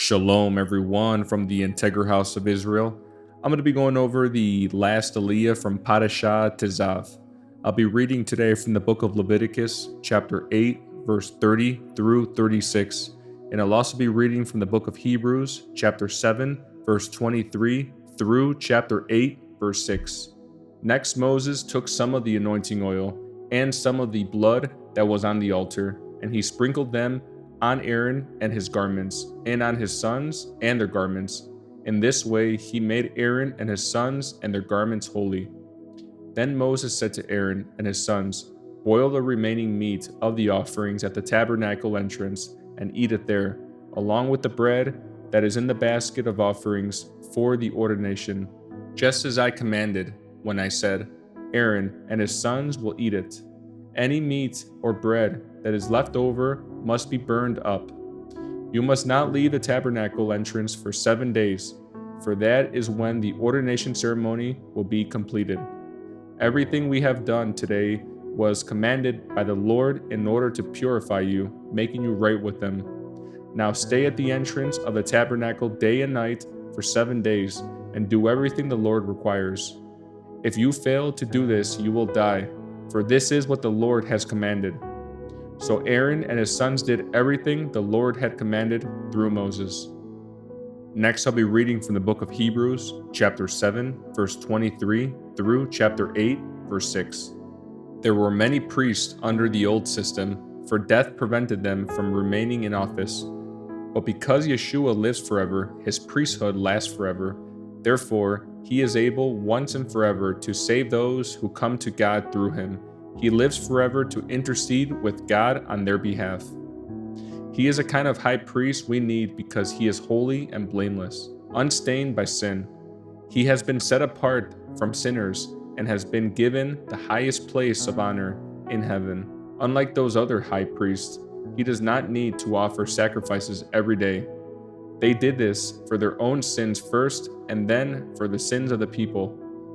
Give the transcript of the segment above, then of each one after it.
Shalom, everyone, from the Integral House of Israel. I'm going to be going over the last Aliyah from Parashah to Tzav. I'll be reading today from the book of Leviticus, chapter 8, verse 30 through 36. And I'll also be reading from the book of Hebrews, chapter 7, verse 23 through chapter 8, verse 6. Next, Moses took some of the anointing oil and some of the blood that was on the altar, and he sprinkled them on Aaron and his garments, and on his sons and their garments. In this way he made Aaron and his sons and their garments holy. Then Moses said to Aaron and his sons, "Boil the remaining meat of the offerings at the tabernacle entrance, and eat it there, along with the bread that is in the basket of offerings for the ordination, just as I commanded when I said, Aaron and his sons will eat it. Any meat or bread that is left over must be burned up. You must not leave the tabernacle entrance for 7 days, for that is when the ordination ceremony will be completed. Everything we have done today was commanded by the Lord in order to purify you, making you right with Him. Now stay at the entrance of the tabernacle day and night for 7 days, and do everything the Lord requires. If you fail to do this, you will die, for this is what the Lord has commanded." So Aaron and his sons did everything the Lord had commanded through Moses. Next, I'll be reading from the book of Hebrews, chapter 7, verse 23 through chapter 8, verse 6. There were many priests under the old system, for death prevented them from remaining in office. But because Yeshua lives forever, his priesthood lasts forever. Therefore, he is able once and forever to save those who come to God through him. He lives forever to intercede with God on their behalf. He is a kind of high priest we need because he is holy and blameless, unstained by sin. He has been set apart from sinners and has been given the highest place of honor in heaven. Unlike those other high priests, he does not need to offer sacrifices every day. They did this for their own sins first and then for the sins of the people.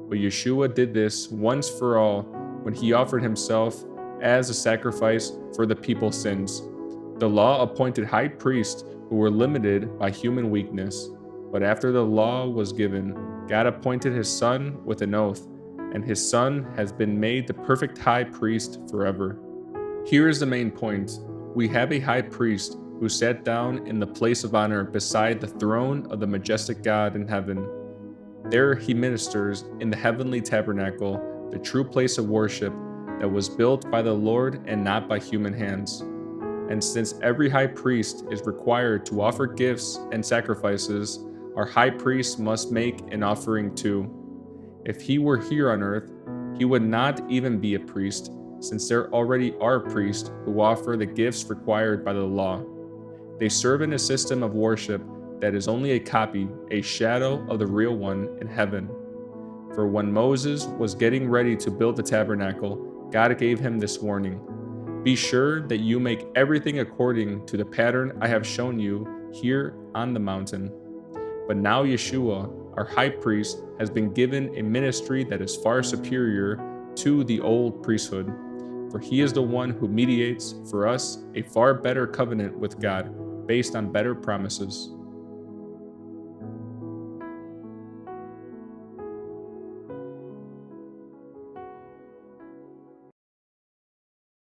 But Yeshua did this once for all when he offered himself as a sacrifice for the people's sins. The law appointed high priests who were limited by human weakness. But after the law was given, God appointed his Son with an oath, and his Son has been made the perfect high priest forever. Here is the main point. We have a high priest who sat down in the place of honor beside the throne of the majestic God in heaven. There he ministers in the heavenly tabernacle, the true place of worship that was built by the Lord and not by human hands. And since every high priest is required to offer gifts and sacrifices, our high priest must make an offering too. If he were here on earth, he would not even be a priest, since there already are priests who offer the gifts required by the law. They serve in a system of worship that is only a copy, a shadow of the real one in heaven. For when Moses was getting ready to build the tabernacle, God gave him this warning: "Be sure that you make everything according to the pattern I have shown you here on the mountain." But now Yeshua, our high priest, has been given a ministry that is far superior to the old priesthood. For he is the one who mediates for us a far better covenant with God, based on better promises.